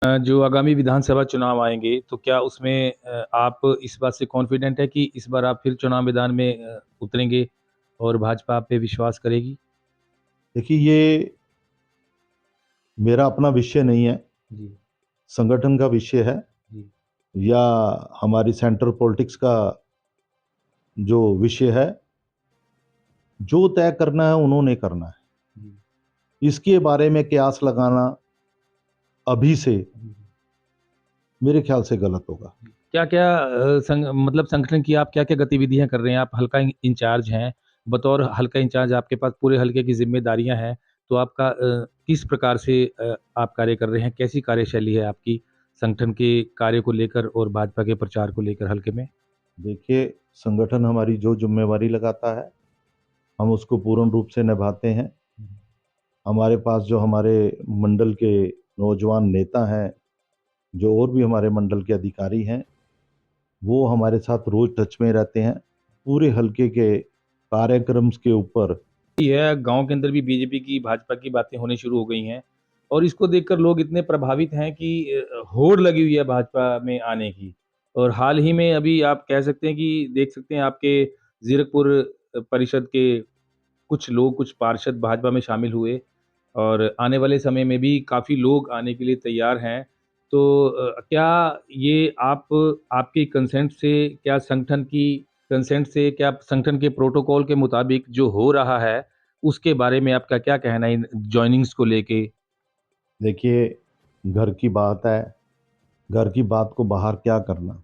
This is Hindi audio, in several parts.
जो आगामी विधानसभा चुनाव आएँगे, तो क्या उसमें आप इस बात से कॉन्फिडेंट हैं कि इस बार आप फिर चुनाव मैदान में उतरेंगे और भाजपा आप पे विश्वास करेगी? देखिए, ये मेरा अपना विषय नहीं है, जी, संगठन का विषय है जी, या हमारी सेंट्रल पॉलिटिक्स का जो विषय है, जो तय करना है उन्होंने करना है। जी, इसके बारे में कयास लगाना अभी से जी, मेरे ख्याल से गलत होगा। जी। क्या-क्या मतलब संगठन की आप क्या-क्या गतिविधियाँ कर रहे हैं? आप हल्का इंचार्ज हैं, बतौर हल्का इंचार्ज आपके पास पूरे हल्के की ज़िम्मेदारियाँ हैं, तो आपका किस प्रकार से आप कार्य कर रहे हैं? कैसी कार्यशैली है आपकी संगठन के कार्य को लेकर और भाजपा के प्रचार को लेकर हल्के में? देखिए, संगठन हमारी जो ज़िम्मेवारी लगाता है, हम उसको पूर्ण रूप से निभाते हैं। हमारे पास जो हमारे मंडल के नौजवान नेता हैं, जो और भी हमारे मंडल के अधिकारी हैं, वो हमारे साथ रोज़ टच में रहते हैं। पूरे हलके के कार्यक्रम के ऊपर ही है, गाँव के अंदर भी बीजेपी की, भाजपा की बातें होनी शुरू हो गई हैं और इसको देखकर लोग इतने प्रभावित हैं कि होड़ लगी हुई है भाजपा में आने की। और हाल ही में अभी आप कह सकते हैं कि देख सकते हैं आपके ज़ीरकपुर परिषद के कुछ लोग, कुछ पार्षद भाजपा में शामिल हुए और आने वाले समय में भी काफ़ी लोग आने के लिए तैयार हैं। तो क्या ये आप आपके कंसेंट से क्या संगठन की कंसेंट से क्या संगठन के प्रोटोकॉल के मुताबिक जो हो रहा है, उसके बारे में आपका क्या कहना है इन जॉइनिंग्स को लेके? देखिए, घर की बात है, घर की बात को बाहर क्या करना।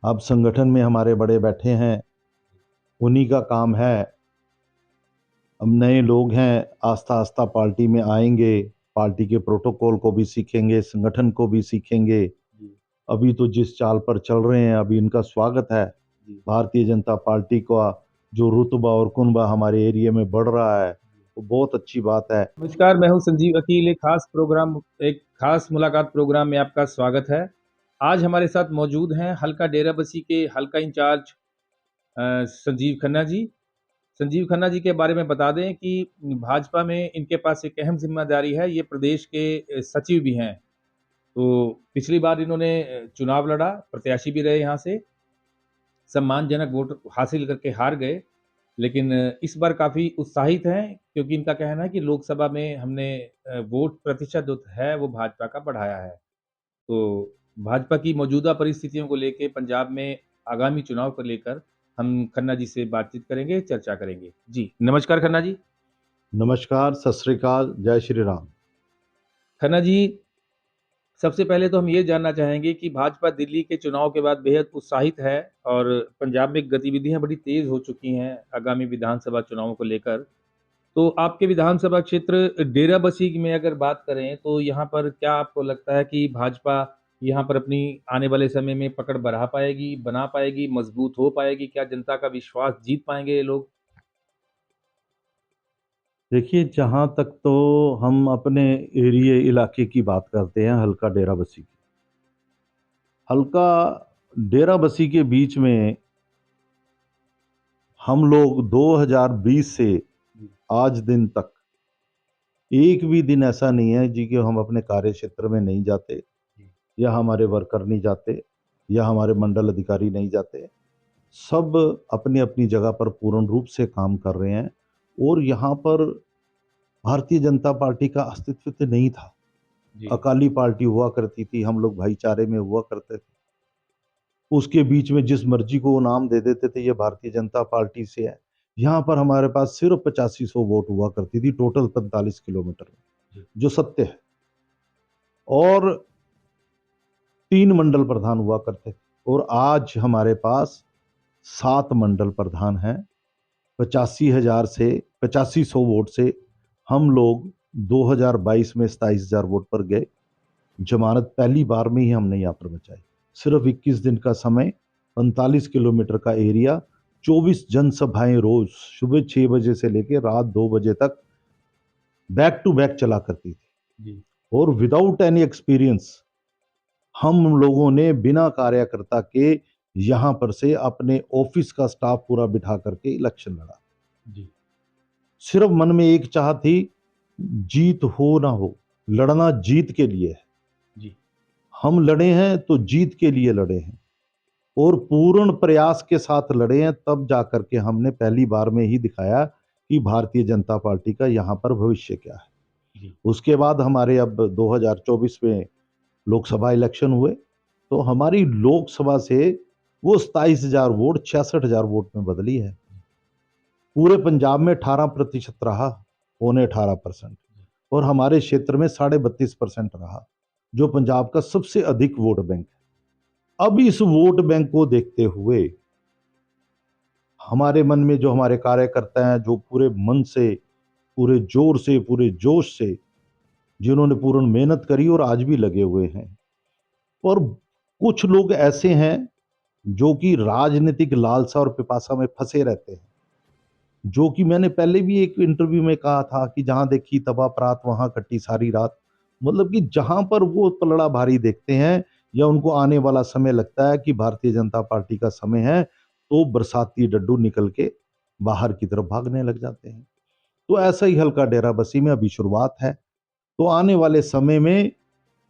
अब संगठन में हमारे बड़े बैठे हैं, उन्हीं का काम है। अब नए लोग हैं, आस्ता-आस्ता पार्टी में आएँगे, पार्टी के प्रोटोकॉल को भी सीखेंगे, संगठन को भी सीखेंगे। जी, अभी तो जिस चाल पर चल रहे हैं, अभी इनका स्वागत है। जी, भारतीय जनता पार्टी का जो रुतबा और कुनबा हमारे एरिया में बढ़ रहा है, वो बहुत अच्छी बात है। नमस्कार, मैं हूँ संजीव अकील, एक खास मुलाकात प्रोग्राम में आपका स्वागत है। आज हमारे साथ मौजूद हैं हल्का डेराबस्सी के हल्का इंचार्ज संजीव खन्ना जी। संजीव खन्ना जी के बारे में बता दें कि भाजपा में इनके पास एक अहम ज़िम्मेदारी है, ये प्रदेश के सचिव भी हैं। तो पिछली बार इन्होंने चुनाव लड़ा, प्रत्याशी भी रहे यहाँ से, सम्मानजनक वोट हासिल करके हार गए। लेकिन इस बार काफ़ी उत्साहित हैं क्योंकि इनका कहना है कि लोकसभा में हमने वोट प्रतिशत जो है वो भाजपा का बढ़ाया है। तो भाजपा की मौजूदा परिस्थितियों को लेके पंजाब में आगामी चुनाव को लेकर हम खन्ना जी से बातचीत करेंगे, चर्चा करेंगे। जी, नमस्कार खन्ना जी। नमस्कार, सत श्री अकाल, जय श्री राम। खन्ना जी, सबसे पहले तो हम ये जानना चाहेंगे कि भाजपा दिल्ली के चुनाव के बाद बेहद उत्साहित है और पंजाब में गतिविधियाँ बड़ी तेज़ हो चुकी हैं आगामी विधानसभा चुनावों को लेकर। तो आपके विधानसभा क्षेत्र डेराबस्सी में अगर बात करें तो यहाँ पर क्या आपको लगता है कि भाजपा यहाँ पर अपनी आने वाले समय में पकड़ बढ़ा पाएगी, बना पाएगी, मजबूत हो पाएगी? क्या जनता का विश्वास जीत पाएँगे ये लोग? देखिए, जहाँ तक तो हम अपने एरिये इलाके की बात करते हैं, हल्का डेराबस्सी की। हल्का डेराबस्सी के बीच में हम लोग 2020 से जी, आज दिन तक एक भी दिन ऐसा नहीं है जी कि हम अपने कार्य क्षेत्र में नहीं जाते जी, या हमारे वर्कर नहीं जाते या हमारे मंडल अधिकारी नहीं जाते। सब अपनी-अपनी जगह पर पूर्ण रूप से काम कर रहे हैं और यहाँ पर भारतीय जनता पार्टी का अस्तित्व तो नहीं था। जी, अकाली पार्टी हुआ करती थी, हम लोग भाईचारे में हुआ करते थे। उसके बीच में जिस मर्जी को वो नाम दे देते थे, ये भारतीय जनता पार्टी से है। यहाँ पर हमारे पास सिर्फ 8500 वोट हुआ करती थी टोटल 45 किलोमीटर में, जी, जो सत्य है। और 3 मंडल प्रधान हुआ करते थे और आज हमारे पास 7 मंडल प्रधान हैं। 85,000 से 8500 वोट से हम लोग 2022 में 27,000 वोट पर गए। जमानत पहली बार में ही हमने यहाँ पर बचाई। सिर्फ 21 दिन का समय, 45 किलोमीटर का एरिया, 24 जनसभाएं रोज सुबह 6 बजे से लेकर रात 2 बजे तक बैक टू बैक चला करती थी। जी, और विदाउट एनी एक्सपीरियंस हम लोगों ने बिना कार्यकर्ता के यहाँ पर से अपने ऑफिस का स्टाफ पूरा बिठा करके इलेक्शन लड़ा। जी, सिर्फ मन में एक चाह थी, जीत हो ना हो, लड़ना जीत के लिए है। जी। हम लड़े हैं तो जीत के लिए लड़े हैं और पूर्ण प्रयास के साथ लड़े हैं, तब जाकर के हमने पहली बार में ही दिखाया कि भारतीय जनता पार्टी का यहाँ पर भविष्य क्या है। जी। उसके बाद हमारे अब 2024 में लोकसभा इलेक्शन हुए, तो हमारी लोकसभा से वो 27,000 वोट 66,000 वोट में बदली है। पूरे पंजाब में 18% रहा, 18.5%, और हमारे क्षेत्र में 32.5% रहा, जो पंजाब का सबसे अधिक वोट बैंक है। अब इस वोट बैंक को देखते हुए हमारे मन में जो हमारे कार्यकर्ता हैं, जो पूरे मन से, पूरे जोर से, पूरे जोश से, जिन्होंने पूर्ण मेहनत करी और आज भी लगे हुए हैं, और कुछ लोग ऐसे हैं जो कि राजनीतिक लालसा और पिपासा में फंसे रहते हैं, जो कि मैंने पहले भी एक इंटरव्यू में कहा था कि जहां देखी तबा प्रात वहां कटी सारी रात। मतलब कि जहां पर वो पलड़ा भारी देखते हैं या उनको आने वाला समय लगता है कि भारतीय जनता पार्टी का समय है, तो बरसाती डड्डू निकल के बाहर की तरफ भागने लग जाते हैं। तो ऐसा ही हल्का डेरा बसी में अभी शुरुआत है, तो आने वाले समय में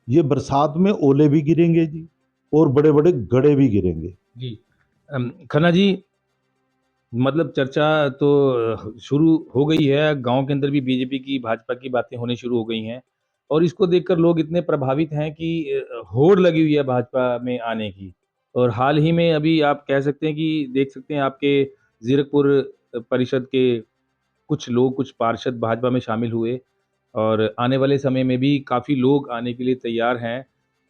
ये बरसात में ओले भी गिरेंगे जी, और बड़े बड़े गड़े भी गिरेंगे जी। खन्ना जी, मतलब चर्चा तो शुरू हो गई है, गांव के अंदर भी बीजेपी की, भाजपा की बातें होनी शुरू हो गई हैं और इसको देखकर लोग इतने प्रभावित हैं कि होड़ लगी हुई है भाजपा में आने की। और हाल ही में अभी आप कह सकते हैं कि देख सकते हैं आपके जीरकपुर परिषद के कुछ लोग, कुछ पार्षद भाजपा में शामिल हुए और आने वाले समय में भी काफ़ी लोग आने के लिए तैयार हैं।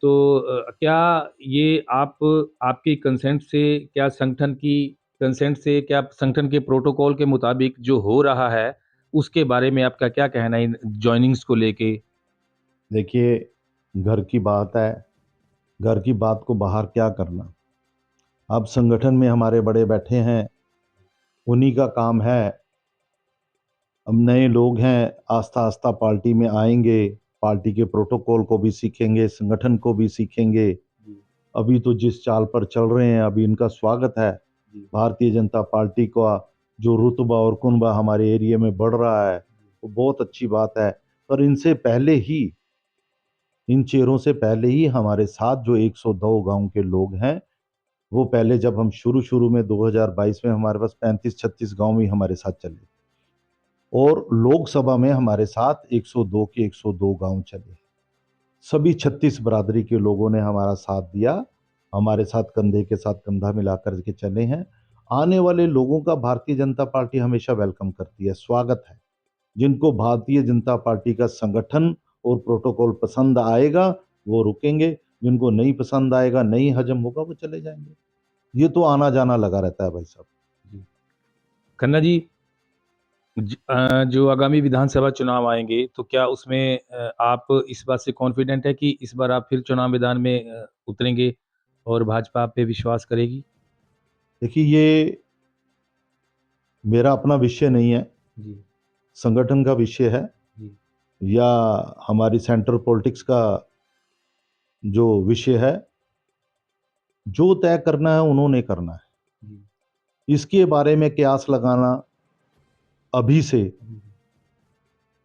तो क्या ये आपके कंसेंट से, क्या संगठन की कंसेंट से, क्या संगठन के प्रोटोकॉल के मुताबिक जो हो रहा है, उसके बारे में आपका क्या कहना है इन जॉइनिंग्स को लेके? देखिए, घर की बात है, घर की बात को बाहर क्या करना। अब संगठन में हमारे बड़े बैठे हैं, उन्हीं का काम है। अब नए लोग हैं, आस्ता आस्ता पार्टी में आएंगे, पार्टी के प्रोटोकॉल को भी सीखेंगे, संगठन को भी सीखेंगे। अभी तो जिस चाल पर चल रहे हैं, अभी इनका स्वागत है। भारतीय जनता पार्टी का जो रुतबा और कुनबा हमारे एरिया में बढ़ रहा है, वो बहुत अच्छी बात है। पर इनसे पहले ही, इन चेहरों से पहले ही हमारे साथ जो 102 गांव के लोग हैं, वो पहले जब हम शुरू शुरू में 2022 में हमारे पास 35-36 गांव ही हमारे साथ चले, और लोकसभा में हमारे साथ 102 के 102 गांव चले। सभी 36 बरादरी के लोगों ने हमारा साथ दिया, हमारे साथ कंधे के साथ कंधा मिलाकर के चले हैं। आने वाले लोगों का भारतीय जनता पार्टी हमेशा वेलकम करती है, स्वागत है। जिनको भारतीय जनता पार्टी का संगठन और प्रोटोकॉल पसंद आएगा वो रुकेंगे, जिनको नहीं पसंद आएगा, नहीं हजम होगा, वो चले जाएंगे। ये तो आना जाना लगा रहता है भाई साहब। खन्ना जी, जो आगामी विधानसभा चुनाव आएँगे, तो क्या उसमें आप इस बात से कॉन्फिडेंट हैं कि इस बार आप फिर चुनाव मैदान में उतरेंगे और भाजपा आप पे विश्वास करेगी? देखिए, ये मेरा अपना विषय नहीं है, जी। संगठन का विषय है, जी। या हमारी सेंट्रल पॉलिटिक्स का जो विषय है। जो तय करना है उन्होंने करना है, जी। इसके बारे में कयास लगाना अभी से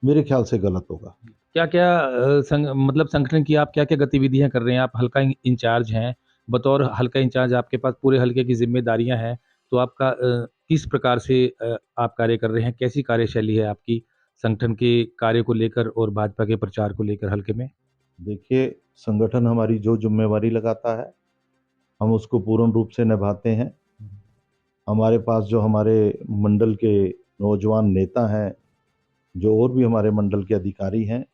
मेरे ख्याल से गलत होगा। क्या-क्या मतलब संगठन की आप क्या-क्या गतिविधियाँ कर रहे हैं? आप हल्का इंचार्ज हैं, बतौर हल्का इंचार्ज आपके पास पूरे हल्के की ज़िम्मेदारियाँ हैं, तो आपका किस प्रकार से आप कार्य कर रहे हैं? कैसी कार्यशैली है आपकी संगठन के कार्य को लेकर और भाजपा के प्रचार को लेकर हल्के में? देखिए, संगठन हमारी जो जिम्मेवारी लगाता है, हम उसको पूर्ण रूप से निभाते हैं। हमारे पास जो हमारे मंडल के नौजवान नेता हैं, जो और भी हमारे मंडल के अधिकारी हैं,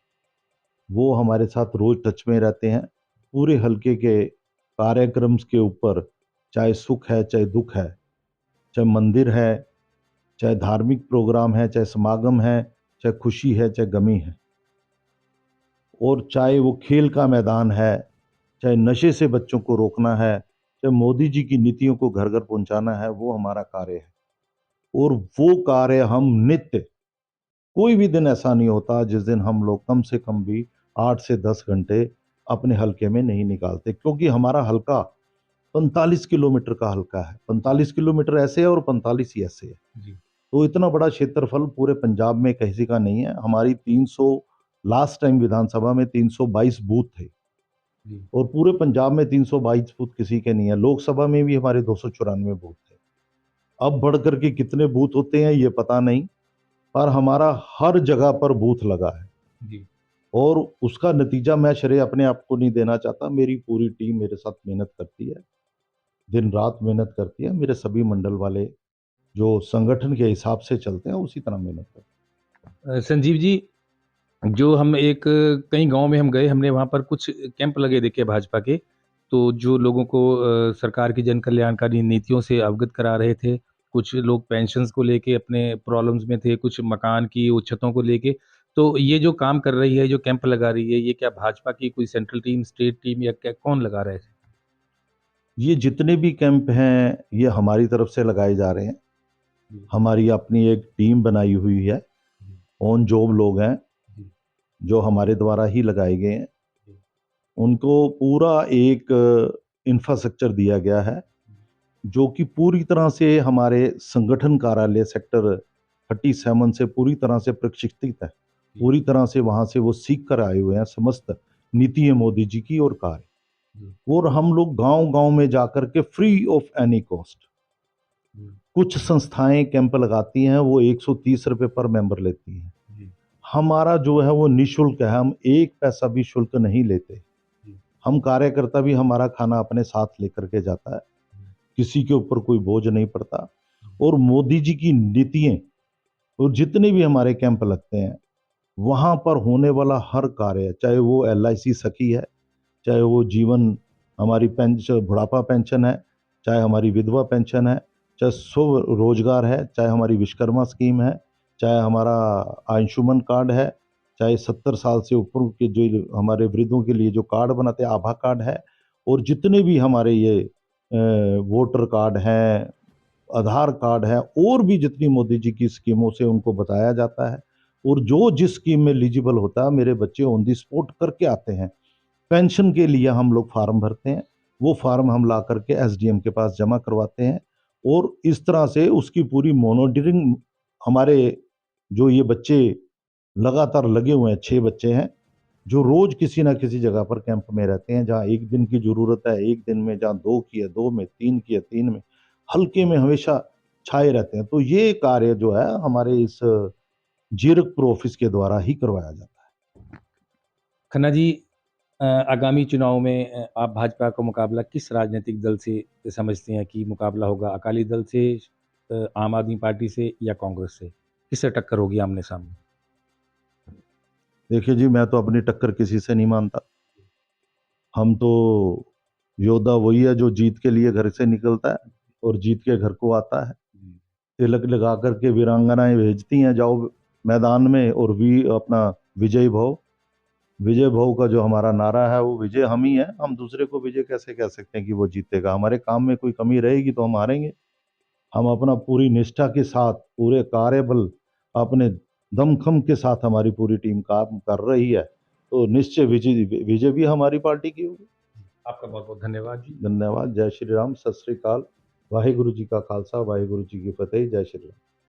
वो हमारे साथ रोज टच में रहते हैं। पूरे हल्के के कार्यक्रम के ऊपर, चाहे सुख है, चाहे दुख है, चाहे मंदिर है, चाहे धार्मिक प्रोग्राम है, चाहे समागम है, चाहे खुशी है, चाहे गमी है, और चाहे वो खेल का मैदान है, चाहे नशे से बच्चों को रोकना है, चाहे मोदी जी की नीतियों को घर घर पहुंचाना है, वो हमारा कार्य है। और वो कार्य हम नित्य, कोई भी दिन ऐसा नहीं होता जिस दिन हम लोग कम से कम भी 8 से 10 घंटे अपने हलके में नहीं निकालते, क्योंकि हमारा हलका 45 किलोमीटर का हलका है। 45 किलोमीटर ऐसे है और 45 ही ऐसे है। जी। तो इतना बड़ा क्षेत्रफल पूरे पंजाब में किसी का नहीं है। हमारी 300, लास्ट टाइम विधानसभा में 322 बूथ थे, जी, और पूरे पंजाब में 322 बूथ किसी के नहीं है। लोकसभा में भी हमारे 294 बूथ थे। अब बढ़ करके कितने बूथ होते हैं ये पता नहीं, पर हमारा हर जगह पर बूथ लगा है। जी, और उसका नतीजा मैं श्रेय अपने आप को नहीं देना चाहता, मेरी पूरी टीम मेरे साथ मेहनत करती है, दिन रात मेहनत करती है। मेरे सभी मंडल वाले जो संगठन के हिसाब से चलते हैं उसी तरह मेहनत करते संजीव जी, जो हम एक कई गाँव में हम गए, हमने वहाँ पर कुछ कैंप लगे देखे भाजपा के, तो जो लोगों को सरकार की जन कल्याणकारी नीतियों से अवगत करा रहे थे। कुछ लोग पेंशन्स को लेके अपने प्रॉब्लम्स में थे, कुछ मकान की उच्चतों को लेके। तो ये जो काम कर रही है, जो कैंप लगा रही है, ये क्या भाजपा की कोई सेंट्रल टीम, स्टेट टीम या क्या कौन लगा रहे थे? हैं। ये जितने भी कैंप हैं ये हमारी तरफ से लगाए जा रहे हैं। जी, हमारी अपनी एक टीम बनाई हुई है, जी, ऑन जॉब लोग हैं जी, जो हमारे द्वारा ही लगाए गए हैं। जी, उनको पूरा एक इंफ्रास्ट्रक्चर दिया गया है जो कि पूरी तरह से हमारे संगठन कार्यालय सेक्टर 37 से पूरी तरह से प्रशिक्षित है। जी, पूरी तरह से वहां से वो सीख कर आए हुए हैं समस्त नीति मोदी जी की और कार्य। जी, और हम लोग गांव गांव में जाकर के फ्री ऑफ एनी कॉस्ट, जी, कुछ संस्थाएं कैंप लगाती हैं, वो 130 रुपए पर मेंबर लेती हैं। जी, हमारा जो है वो निःशुल्क है, हम एक पैसा भी शुल्क नहीं लेते। जी, हम कार्यकर्ता भी हमारा खाना अपने साथ लेकर के जाता है, किसी के ऊपर कोई बोझ नहीं पड़ता। और मोदी जी की नीतियां और जितने भी हमारे कैंप लगते हैं वहां पर होने वाला हर कार्य, चाहे वो LIC सखी है, चाहे वो जीवन हमारी पेंशन बुढ़ापा पेंशन है, चाहे हमारी विधवा पेंशन है, चाहे स्व रोजगार है, चाहे हमारी विश्वकर्मा स्कीम है, चाहे हमारा आयुष्मान कार्ड है, चाहे 70 साल से ऊपर के जो हमारे वृद्धों के लिए जो कार्ड बनाते हैं आभा कार्ड है, और जितने भी हमारे ये वोटर कार्ड हैं, आधार कार्ड है, और भी जितनी मोदी जी की स्कीमों से उनको बताया जाता है। और जो जिस स्कीम में एलिजिबल होता है मेरे बच्चे ऑन दी स्पॉट करके आते हैं। पेंशन के लिए हम लोग फार्म भरते हैं, वो फार्म हम ला करके SDM के पास जमा करवाते हैं, और इस तरह से उसकी पूरी मॉनिटरिंग हमारे जो ये बच्चे लगातार लगे हुए हैं, 6 बच्चे हैं जो रोज किसी ना किसी जगह पर कैंप में रहते हैं। जहाँ एक दिन की जरूरत है एक दिन में, जहाँ 2 की है 2 में, 3 की है 3 में, हल्के में हमेशा छाए रहते हैं। तो ये कार्य जो है हमारे इस जीरकपुर ऑफिस के द्वारा ही करवाया जाता है। खन्ना जी, आगामी चुनाव में आप भाजपा का मुकाबला किस राजनीतिक दल से समझते हैं कि मुकाबला होगा? अकाली दल से, आम आदमी पार्टी से या कांग्रेस से? किससे टक्कर होगी आमने-सामने? देखिए जी, मैं तो अपनी टक्कर किसी से नहीं मानता। हम तो योद्धा वही है जो जीत के लिए घर से निकलता है और जीत के घर को आता है। जी, तिलक लगा करके वीरांगनाएं भेजती हैं, जाओ मैदान में और भी अपना विजय भव। विजय भव का जो हमारा नारा है वो विजय हम ही है। हम दूसरे को विजय कैसे कह सकते हैं कि वो जीतेगा? हमारे काम में कोई कमी रहेगी तो हम हारेंगे। हम अपना पूरी निष्ठा के साथ, पूरे कार्यबल, अपने दमखम के साथ हमारी पूरी टीम काम कर रही है, तो निश्चय विजय विजय भी हमारी पार्टी की होगी। आपका बहुत-बहुत धन्यवाद जी। धन्यवाद। जय श्री राम, सत श्री अकाल। वाहिगुरु जी का खालसा, वाहिगुरु जी की फतेह। जय श्री राम।